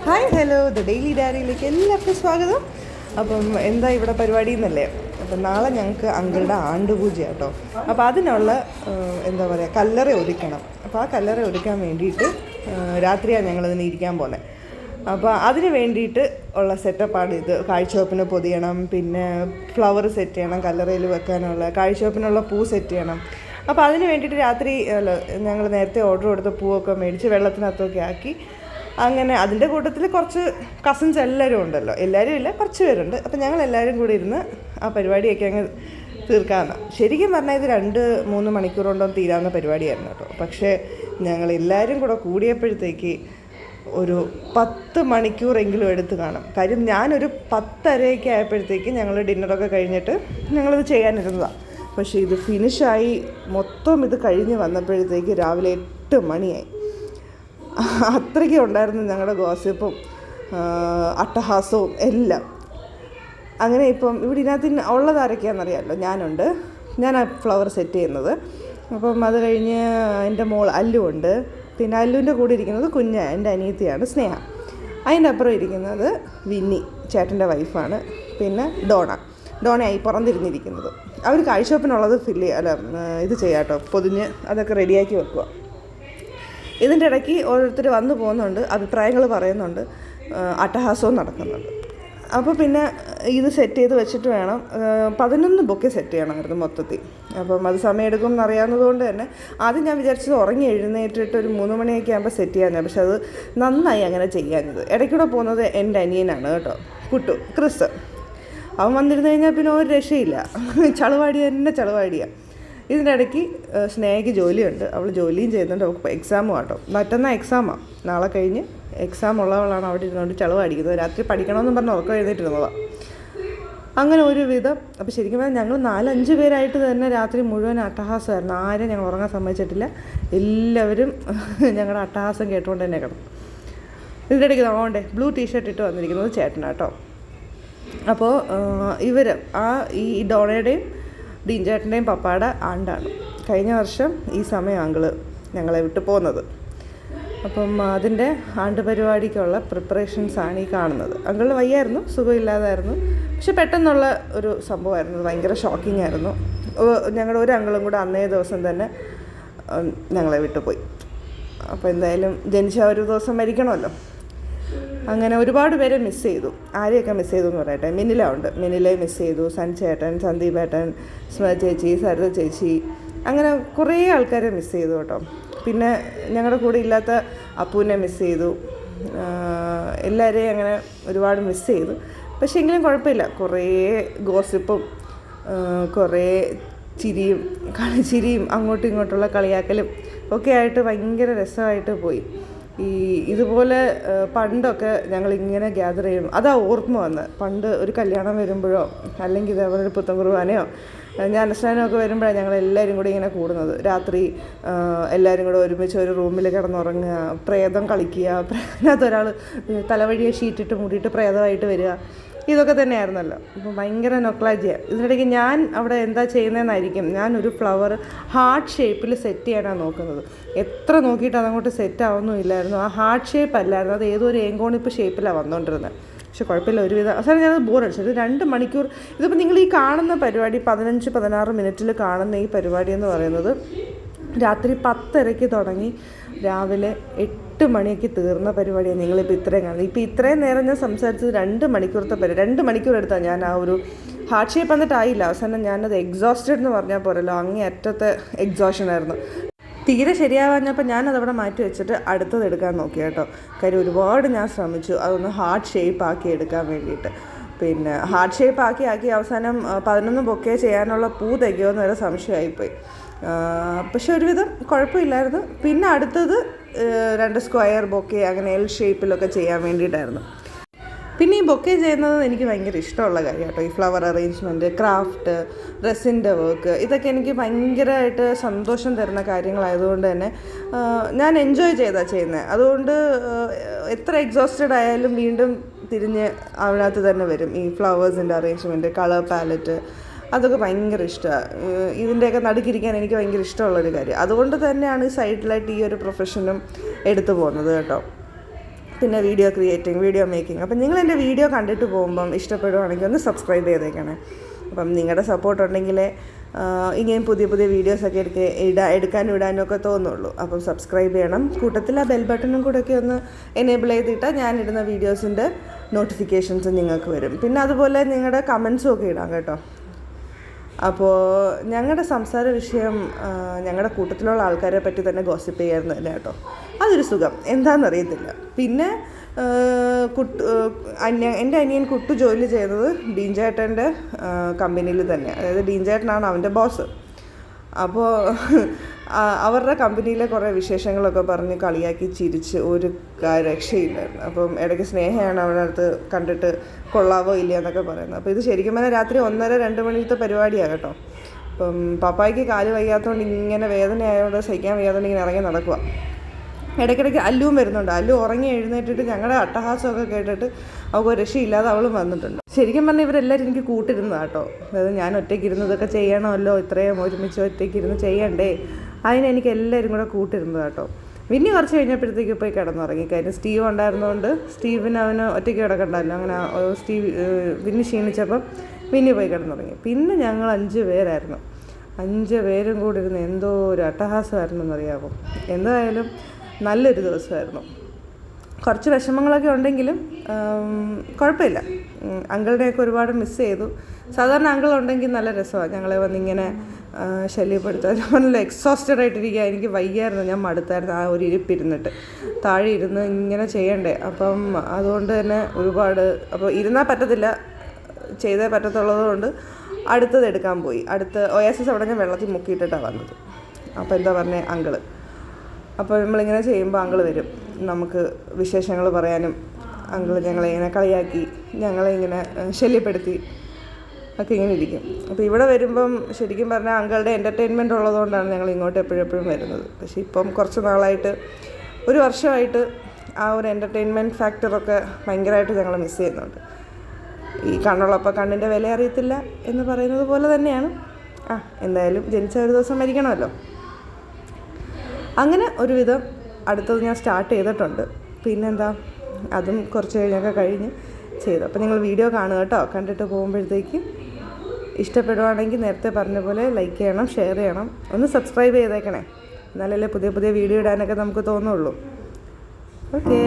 Hi hello the daily ഡയറിയിലേക്ക് എല്ലാവർക്കും സ്വാഗതം. അപ്പം എന്താ ഇവിടെ പരിപാടി എന്നല്ലേ? അപ്പം നാളെ ഞങ്ങൾക്ക് അങ്കിളുടെ ആണ്ടുപൂജ കേട്ടോ. അപ്പോൾ അതിനുള്ള എന്താ പറയുക, കല്ലറ ഒരുക്കണം. അപ്പോൾ ആ കല്ലറ ഒരുക്കാൻ വേണ്ടിയിട്ട് രാത്രിയാണ് ഞങ്ങളിതിന് ഇരിക്കാൻ പോകുന്നത്. അപ്പോൾ അതിന് വേണ്ടിയിട്ട് ഉള്ള സെറ്റപ്പാണ് ഇത്. കാഴ്ചവെപ്പിന് പൊതിയണം, പിന്നെ ഫ്ലവർ സെറ്റ് ചെയ്യണം, കല്ലറയിൽ വെക്കാനുള്ള കാഴ്ചവെപ്പിനുള്ള പൂ സെറ്റ് ചെയ്യണം. അപ്പോൾ അതിന് വേണ്ടിയിട്ട് രാത്രി ഞങ്ങൾ നേരത്തെ ഓർഡർ കൊടുത്ത പൂവൊക്കെ മേടിച്ച് വെള്ളത്തിനകത്തൊക്കെ ആക്കി. അങ്ങനെ അതിൻ്റെ കൂട്ടത്തിൽ കുറച്ച് കസിൻസ് എല്ലാവരും ഉണ്ടല്ലോ, എല്ലാവരും ഇല്ല, കുറച്ച് പേരുണ്ട്. അപ്പോൾ ഞങ്ങൾ എല്ലാവരും കൂടി ഇരുന്ന് ആ പരിപാടിയൊക്കെ അങ്ങ് തീർക്കാമെന്ന്. ശരിക്കും പറഞ്ഞാൽ ഇത് 2-3 മണിക്കൂർ കൊണ്ടൊന്നും തീരാവുന്ന പരിപാടിയായിരുന്നു കേട്ടോ. പക്ഷേ ഞങ്ങൾ എല്ലാവരും കൂടെ കൂടിയപ്പോഴത്തേക്ക് ഒരു 10 മണിക്കൂറെങ്കിലും എടുത്ത് കാണും. കാര്യം ഞാനൊരു 10:30 ആയപ്പോഴത്തേക്ക് ഞങ്ങൾ ഡിന്നറൊക്കെ കഴിഞ്ഞിട്ട് ഞങ്ങളിത് ചെയ്യാനിരുന്നതാണ്. പക്ഷേ ഇത് ഫിനിഷായി മൊത്തം ഇത് കഴിഞ്ഞ് വന്നപ്പോഴത്തേക്ക് രാവിലെ 8 മണിയായി. അത്രയ്ക്കും ഉണ്ടായിരുന്നു ഞങ്ങളുടെ ഗോസിപ്പും അട്ടഹാസവും എല്ലാം. അങ്ങനെ ഇപ്പം ഇവിടെ ഇതിനകത്ത് ഉള്ളത് ആരൊക്കെയാണെന്നറിയാമല്ലോ. ഞാൻ ആ ഫ്ലവർ സെറ്റ് ചെയ്യുന്നത്. അപ്പം അത് കഴിഞ്ഞ് എൻ്റെ മോൾ അല്ലു ഉണ്ട്. പിന്നെ അല്ലുവിൻ്റെ കൂടെ ഇരിക്കുന്നത് എൻ്റെ അനിയത്തിയാണ് സ്നേഹ. അതിൻ്റെ അപ്പുറം ഇരിക്കുന്നത് വിന്നി, ചേട്ടൻ്റെ വൈഫാണ്. പിന്നെ ഡോണയായി പുറന്തിരിഞ്ഞിരിക്കുന്നത്. അവർ കാഴ്ചവെപ്പിനുള്ളത് ഇത് ചെയ്യാം കേട്ടോ, പൊതിഞ്ഞ് അതൊക്കെ റെഡിയാക്കി വെക്കുക. ഇതിൻ്റെ ഇടയ്ക്ക് ഓരോരുത്തർ വന്നു പോകുന്നുണ്ട്, അഭിപ്രായങ്ങൾ പറയുന്നുണ്ട്, അട്ടഹാസവും നടക്കുന്നുണ്ട്. അപ്പോൾ പിന്നെ ഇത് സെറ്റ് ചെയ്ത് വെച്ചിട്ട് വേണം. 11 ബൊക്കെ സെറ്റ് ചെയ്യണമായിരുന്നു മൊത്തത്തിൽ. അപ്പം അത് സമയമെടുക്കും എന്നറിയാവുന്നതുകൊണ്ട് തന്നെ ആദ്യം ഞാൻ വിചാരിച്ചത് ഉറങ്ങി എഴുന്നേറ്റിട്ട് ഒരു 3 മണിയൊക്കെ ആകുമ്പോൾ സെറ്റ് ചെയ്യാൻ. പക്ഷെ അത് നന്നായി അങ്ങനെ ചെയ്യാഞ്ഞത്. ഇടയ്ക്കൂടെ പോകുന്നത് എൻ്റെ അനിയനാണ് കേട്ടോ, ക്രിസ്. അവൻ വന്നിരുന്നു കഴിഞ്ഞാൽ പിന്നെ ഒരു രക്ഷയില്ല, ചളുവാടിയാണ്. ഇതിൻ്റെ ഇടയ്ക്ക് സ്നേഹയ്ക്ക് ജോലിയുണ്ട്, അവൾ ജോലിയും ചെയ്യുന്നുണ്ട്. അവൾക്ക് എക്സാമും കേട്ടോ, മറ്റന്നാൾ എക്സാമാണ്. നാളെ കഴിഞ്ഞ് എക്സാം ഉള്ളവളാണ് അവിടെ ഇരുന്നുകൊണ്ട് ചളവടിക്കുന്നത്. രാത്രി പഠിക്കണമെന്ന് പറഞ്ഞ് ഉറക്കം എഴുന്നേറ്റിരുന്നതാണ്. അങ്ങനെ ഒരു വിധം. അപ്പോൾ ശരിക്കും പറഞ്ഞാൽ ഞങ്ങൾ 4-5 പേരായിട്ട് തന്നെ രാത്രി മുഴുവൻ അട്ടഹാസമായിരുന്നു. ആരും ഞങ്ങൾ ഉറങ്ങാൻ സമ്മതിച്ചിട്ടില്ല. എല്ലാവരും ഞങ്ങളുടെ അട്ടഹാസം കേട്ടുകൊണ്ട് തന്നെ കിടന്നു. ഇതിൻ്റെ ഇടയ്ക്ക് നോക്കണ്ടേ, ബ്ലൂ ടീഷർട്ട് ഇട്ട് വന്നിരിക്കുന്നത് ചേട്ടനാട്ടോ. അപ്പോൾ ഇവർ ഈ ഡോണയുടെയും ഡീൻചേട്ടൻ്റെയും പപ്പായുടെ ആണ്ടാണ്. കഴിഞ്ഞ വർഷം ഈ സമയം അങ്കിള് ഞങ്ങളെ വിട്ടു പോകുന്നത്. അപ്പം അതിൻ്റെ ആണ്ട് പരിപാടിക്കുള്ള പ്രിപ്പറേഷൻസാണ് ഈ കാണുന്നത്. അങ്കിളിന് വയ്യായിരുന്നു, സുഖമില്ലാതായിരുന്നു. പക്ഷെ പെട്ടെന്നുള്ള ഒരു സംഭവമായിരുന്നു, ഭയങ്കര ഷോക്കിംഗ് ആയിരുന്നു. ഞങ്ങളുടെ ഒരു അങ്കിളും കൂടെ അന്നേ ദിവസം തന്നെ ഞങ്ങളെ വിട്ടുപോയി. അപ്പോൾ എന്തായാലും ജനിച്ച ഒരു ദിവസം മരിക്കണമല്ലോ. അങ്ങനെ ഒരുപാട് പേരെ മിസ് ചെയ്തു. ആരെയൊക്കെ മിസ് ചെയ്തു എന്ന് പറയട്ടെ. മിനിലെ മിസ് ചെയ്തു, സൻചേട്ടൻ, സന്ദീപേട്ടൻ, സ്മൃ ചേച്ചി, സരിത ചേച്ചി, അങ്ങനെ കുറേ ആൾക്കാരെ മിസ് ചെയ്തു കേട്ടോ. പിന്നെ ഞങ്ങളുടെ കൂടെ ഇല്ലാത്ത അപ്പൂനെ മിസ് ചെയ്തു. എല്ലാവരെയും അങ്ങനെ ഒരുപാട് മിസ് ചെയ്തു. പക്ഷേ എങ്കിലും കുഴപ്പമില്ല, കുറേ ഗോസിപ്പും കുറേ ചിരിയും അങ്ങോട്ടും ഇങ്ങോട്ടുള്ള കളിയാക്കലും ഒക്കെ ആയിട്ട് ഭയങ്കര രസമായിട്ട് പോയി. ഇതുപോലെ പണ്ടൊക്കെ ഞങ്ങളിങ്ങനെ ഗ്യാദർ ചെയ്യും. അതാ ഓർമ്മ വന്ന്, പണ്ട് ഒരു കല്യാണം വരുമ്പോഴോ അല്ലെങ്കിൽ ഇതേപോലെ ഒരു പുത്തൻ കുർബാനയോ ജ്ഞാനസ്നാനമോ ഒക്കെ വരുമ്പോഴാണ് ഞങ്ങളെല്ലാവരും കൂടി ഇങ്ങനെ കൂടുന്നത്. രാത്രി എല്ലാവരും കൂടെ ഒരുമിച്ച് ഒരു റൂമിൽ കിടന്നുറങ്ങുക, പ്രേതം കളിക്കുക, അതിനകത്ത് ഒരാൾ തലവഴിയെ ഷീറ്റിട്ട് മൂടിയിട്ട് പ്രേതമായിട്ട് വരിക, ഇതൊക്കെ തന്നെയായിരുന്നല്ലോ. അപ്പോൾ ഭയങ്കര നൊക്ലാജിയാണ്. ഇതിനിടയ്ക്ക് ഞാൻ അവിടെ എന്താ ചെയ്യുന്നതെന്നായിരിക്കും, ഞാനൊരു ഫ്ലവർ ഹാർട്ട് ഷേപ്പിൽ സെറ്റ് ചെയ്യാനാണ് നോക്കുന്നത്. എത്ര നോക്കിയിട്ട് അതങ്ങോട്ട് സെറ്റ് ആവുന്നുമില്ലായിരുന്നു. ആ ഹാർട്ട് ഷേപ്പ് അല്ലായിരുന്നു, അത് ഏതോ ഒരു ഏങ്കോണിപ്പ് ഷേപ്പിലാണ് വന്നുകൊണ്ടിരുന്നത്. പക്ഷെ കുഴപ്പമില്ല, ഒരുവിധം അവസാനം ഞാനത് ബോറടിച്ചു. ഒരു 2 മണിക്കൂർ. ഇതിപ്പോൾ നിങ്ങൾ ഈ കാണുന്ന പരിപാടി 15-16 മിനിറ്റിൽ കാണുന്ന ഈ പരിപാടി എന്ന് പറയുന്നത് രാത്രി 10:30 തുടങ്ങി രാവിലെ 8 മണിക്ക് തീർന്ന പരിപാടിയാണ്. നിങ്ങളിപ്പോൾ ഇത്രയും കാണുന്നത്. ഇപ്പോൾ ഇത്രയും നേരം ഞാൻ സംസാരിച്ചത് 2 മണിക്കൂറത്തെ പരിപാടി. 2 മണിക്കൂർ എടുത്താൽ ഞാൻ ആ ഒരു ഹാർട്ട് ഷേപ്പ് വന്നിട്ടായില്ല. അവസാനം ഞാനത് എക്സോസ്റ്റഡ് എന്ന് പറഞ്ഞാൽ പോരല്ലോ, അങ്ങേ അറ്റത്തെ എക്സോഷനായിരുന്നു. തീരെ ശരിയാവാഞ്ഞപ്പോൾ ഞാനതവിടെ മാറ്റി വെച്ചിട്ട് അടുത്തത് എടുക്കാൻ നോക്കി കേട്ടോ. കാര്യം ഒരുപാട് ഞാൻ ശ്രമിച്ചു അതൊന്ന് ഹാർട്ട് ഷേപ്പ് ആക്കി എടുക്കാൻ വേണ്ടിയിട്ട്. പിന്നെ ഹാർട്ട് ഷേപ്പ് ആക്കി അവസാനം 11 ബൊക്കെ ചെയ്യാനുള്ള പൂ തികയോന്ന് വരെ സംശയമായിപ്പോയി. പക്ഷെ ഒരുവിധം കുഴപ്പമില്ലായിരുന്നു. പിന്നെ അടുത്തത് 2 സ്ക്വയർ ബൊക്കെ അങ്ങനെ എൽ ഷേപ്പിലൊക്കെ ചെയ്യാൻ വേണ്ടിയിട്ടായിരുന്നു. പിന്നെ ഈ ബൊക്കെ ചെയ്യുന്നത് എനിക്ക് ഭയങ്കര ഇഷ്ടമുള്ള കാര്യം കേട്ടോ. ഈ ഫ്ലവർ അറേഞ്ച്മെൻറ്റ്, ക്രാഫ്റ്റ്, ഡ്രസ്സിൻ്റെ വർക്ക്, ഇതൊക്കെ എനിക്ക് ഭയങ്കരമായിട്ട് സന്തോഷം തരുന്ന കാര്യങ്ങളായതുകൊണ്ട് തന്നെ ഞാൻ എൻജോയ് ചെയ്താണ് ചെയ്യുന്നത്. അതുകൊണ്ട് എത്ര എക്സോസ്റ്റഡ് ആയാലും വീണ്ടും തിരിഞ്ഞ് അതിനകത്ത് തന്നെ വരും. ഈ ഫ്ലവേഴ്സിൻ്റെ അറേഞ്ച്മെൻറ്റ്, കളർ പാലറ്റ്, അതൊക്കെ ഭയങ്കര ഇഷ്ടമാണ്. ഇതിൻ്റെയൊക്കെ നടുക്കിരിക്കാൻ എനിക്ക് ഭയങ്കര ഇഷ്ടമുള്ളൊരു കാര്യം. അതുകൊണ്ട് തന്നെയാണ് ഈ സൈഡിലായിട്ട് ഈ ഒരു പ്രൊഫഷനും എടുത്തു പോകുന്നത് കേട്ടോ. പിന്നെ വീഡിയോ ക്രിയേറ്റിംഗ്, വീഡിയോ മേക്കിംഗ്. അപ്പം നിങ്ങൾ എൻ്റെ വീഡിയോ കണ്ടിട്ട് പോകുമ്പം ഇഷ്ടപ്പെടുവാണെങ്കിൽ ഒന്ന് സബ്സ്ക്രൈബ് ചെയ്തേക്കണേ. അപ്പം നിങ്ങളുടെ സപ്പോർട്ട് ഉണ്ടെങ്കിലേ ഇങ്ങനെ പുതിയ പുതിയ വീഡിയോസൊക്കെ എടുക്കാനും ഇടാനും ഒക്കെ തോന്നുള്ളൂ. അപ്പം സബ്സ്ക്രൈബ് ചെയ്യണം. കൂട്ടത്തിൽ ആ ബെൽ ബട്ടണും കൂടെയൊക്കെ ഒന്ന് എനേബിൾ ചെയ്തിട്ടാൽ ഞാനിടുന്ന വീഡിയോസിൻ്റെ നോട്ടിഫിക്കേഷൻസ് നിങ്ങൾക്ക് വരും. പിന്നെ അതുപോലെ നിങ്ങളുടെ കമൻസും ഒക്കെ ഇടാം കേട്ടോ. അപ്പോൾ ഞങ്ങളുടെ സംസാര വിഷയം ഞങ്ങളുടെ കൂട്ടത്തിലുള്ള ആൾക്കാരെ പറ്റി തന്നെ ഗോസിപ്പ് ചെയ്യാമെന്ന് തന്നെ കേട്ടോ. അതൊരു സുഖം, എന്താണെന്നറിയത്തില്ല. പിന്നെ എൻ്റെ അനിയൻ കുട്ടു ജോലി ചെയ്യുന്നത് ഡീൻ ചേട്ടൻ്റെ കമ്പനിയിൽ തന്നെ. അതായത് ഡീൻ ചേട്ടനാണ് അവൻ്റെ ബോസ്. അപ്പോൾ അവരുടെ കമ്പനിയിലെ കുറേ വിശേഷങ്ങളൊക്കെ പറഞ്ഞ് കളിയാക്കി ചിരിച്ച് ഒരു രക്ഷയില്ലായിരുന്നു. അപ്പം ഇടയ്ക്ക് സ്നേഹയാണ് അവരുടെ അടുത്ത് കണ്ടിട്ട് കൊള്ളാവോ ഇല്ല എന്നൊക്കെ പറയുന്നത്. അപ്പോൾ ഇത് ശരിക്കും പറഞ്ഞാൽ രാത്രി 1:30-2 മണിത്തെ പരിപാടിയാണ് കേട്ടോ. അപ്പം പപ്പായ്ക്ക് കാല് വയ്യാത്തതുകൊണ്ട് ഇങ്ങനെ വേദന ആയതുകൊണ്ട് സഹിക്കാൻ വയ്യാത്തതുകൊണ്ട് ഇങ്ങനെ ഇറങ്ങി നടക്കുക. ഇടയ്ക്കിടയ്ക്ക് അല്ലുവും വരുന്നുണ്ട്. അല്ലു ഉറങ്ങി എഴുന്നേറ്റിട്ട് ഞങ്ങളുടെ അട്ടഹാസമൊക്കെ കേട്ടിട്ട് അവൾക്ക് ഒരു രക്ഷയില്ലാതെ അവളും വന്നിട്ടുണ്ട്. ശരിക്കും പറഞ്ഞാൽ ഇവരെല്ലാവരും എനിക്ക് കൂട്ടിരുന്നതാണ് കേട്ടോ. അതായത് ഞാൻ ഒറ്റയ്ക്ക് ഇരുന്നതൊക്കെ ചെയ്യണമല്ലോ, ഇത്രയും ഒരുമിച്ച് ഒറ്റയ്ക്ക് ഇരുന്ന് ചെയ്യണ്ടേ, അതിനെനിക്ക് എല്ലാവരും കൂടെ കൂട്ടിരുന്നത് കേട്ടോ. വിന്നി കുറച്ച് കഴിഞ്ഞപ്പോഴത്തേക്ക് പോയി കിടന്നുറങ്ങി. കാര്യം സ്റ്റീവ് ഉണ്ടായിരുന്നതുകൊണ്ട് അവന് ഒറ്റയ്ക്ക് കിടക്കണ്ടല്ലോ. അങ്ങനെ വിന്നി ക്ഷീണിച്ചപ്പം വിന്നി പോയി കിടന്നുറങ്ങി. പിന്നെ ഞങ്ങൾ 5 പേരായിരുന്നു. 5 പേരും കൂടി ഇരുന്ന് എന്തോ ഒരു അട്ടഹാസമായിരുന്നു എന്നറിയാമോ. എന്തായാലും നല്ലൊരു ദിവസമായിരുന്നു. കുറച്ച് വിഷമങ്ങളൊക്കെ ഉണ്ടെങ്കിലും കുഴപ്പമില്ല. അങ്കിളിനെയൊക്കെ ഒരുപാട് മിസ് ചെയ്തു. സാധാരണ അങ്കിൾ ഉണ്ടെങ്കിൽ നല്ല രസമാണ് ഞങ്ങളെ വന്നിങ്ങനെ ശല്യപ്പെടുത്തുക. നല്ല എക്സോസ്റ്റഡ് ആയിട്ടിരിക്കുക. എനിക്ക് വയ്യായിരുന്നു, ഞാൻ മടുത്തായിരുന്നു ആ ഒരു ഇരിപ്പിരുന്നിട്ട്. താഴെ ഇരുന്ന് ഇങ്ങനെ ചെയ്യണ്ടേ. അപ്പം അതുകൊണ്ട് തന്നെ ഒരുപാട് അപ്പോൾ ഇരുന്നാൽ പറ്റത്തില്ല, ചെയ്തേ പറ്റത്തുള്ളത് കൊണ്ട് അടുത്തത് എടുക്കാൻ പോയി. ഒയാസിസ് അവിടെ ഞാൻ വെള്ളത്തിൽ മുക്കിയിട്ടിട്ടാണ് വന്നത്. അപ്പോൾ എന്താ പറഞ്ഞേ അങ്കിള്. അപ്പോൾ നമ്മളിങ്ങനെ ചെയ്യുമ്പോൾ അങ്കിള് വരും നമുക്ക് വിശേഷങ്ങൾ പറയാനും. അങ്കിള് ഞങ്ങളെ ഇങ്ങനെ കളിയാക്കി, ഞങ്ങളെ ഇങ്ങനെ ശല്യപ്പെടുത്തി ഒക്കെ ഇങ്ങനെ ഇരിക്കും. അപ്പോൾ ഇവിടെ വരുമ്പം ശരിക്കും പറഞ്ഞാൽ അങ്കിളുടെ എൻ്റർടൈൻമെൻറ്റ് ഉള്ളതുകൊണ്ടാണ് ഞങ്ങൾ ഇങ്ങോട്ട് എപ്പോഴും വരുന്നത്. പക്ഷേ ഇപ്പം കുറച്ച് നാളായിട്ട്, ഒരു വർഷമായിട്ട് ആ ഒരു എൻ്റർടൈൻമെൻറ്റ് ഫാക്ടറൊക്കെ ഭയങ്കരമായിട്ട് ഞങ്ങൾ മിസ് ചെയ്യുന്നുണ്ട്. ഈ കണ്ണുള്ളപ്പോൾ കണ്ണിൻ്റെ വില അറിയത്തില്ല എന്ന് പറയുന്നത് പോലെ തന്നെയാണ്. എന്തായാലും ജനിച്ച ഒരു ദിവസം മരിക്കണമല്ലോ. അങ്ങനെ ഒരുവിധം അടുത്തത് ഞാൻ സ്റ്റാർട്ട് ചെയ്തിട്ടുണ്ട്. പിന്നെന്താ, അതും കുറച്ച് കഴിഞ്ഞൊക്കെ കഴിഞ്ഞ് ചെയ്തു. അപ്പോൾ നിങ്ങൾ വീഡിയോ കാണുക കേട്ടോ. കണ്ടിട്ട് പോകുമ്പോഴത്തേക്ക് ഇഷ്ടപ്പെടുവാണെങ്കിൽ നേരത്തെ പറഞ്ഞ പോലെ ലൈക്ക് ചെയ്യണം, ഷെയർ ചെയ്യണം, ഒന്ന് സബ്സ്ക്രൈബ് ചെയ്തേക്കണേ. എന്നാലല്ലേ പുതിയ പുതിയ വീഡിയോ ഇടാനൊക്കെ നമുക്ക് തോന്നുള്ളൂ. ഓക്കേ.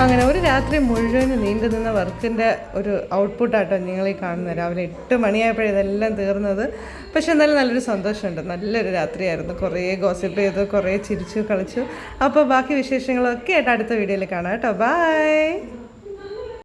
അങ്ങനെ ഒരു രാത്രി മുഴുവൻ നീണ്ടു നിന്ന വർക്കിൻ്റെ ഒരു ഔട്ട്പുട്ടാട്ടോ നിങ്ങളീ കാണുന്നത്. രാവിലെ 8 മണിയായപ്പോഴേ ഇതെല്ലാം തീർന്നത്. പക്ഷെ എന്നാലും നല്ലൊരു സന്തോഷമുണ്ട്. നല്ലൊരു രാത്രിയായിരുന്നു. കുറേ ഗോസിപ്പ് ചെയ്തു, കുറേ ചിരിച്ചു കളിച്ചു. അപ്പോൾ ബാക്കി വിശേഷങ്ങളൊക്കെ ആയിട്ട് അടുത്ത വീഡിയോയിൽ കാണാം കേട്ടോ. ബൈ.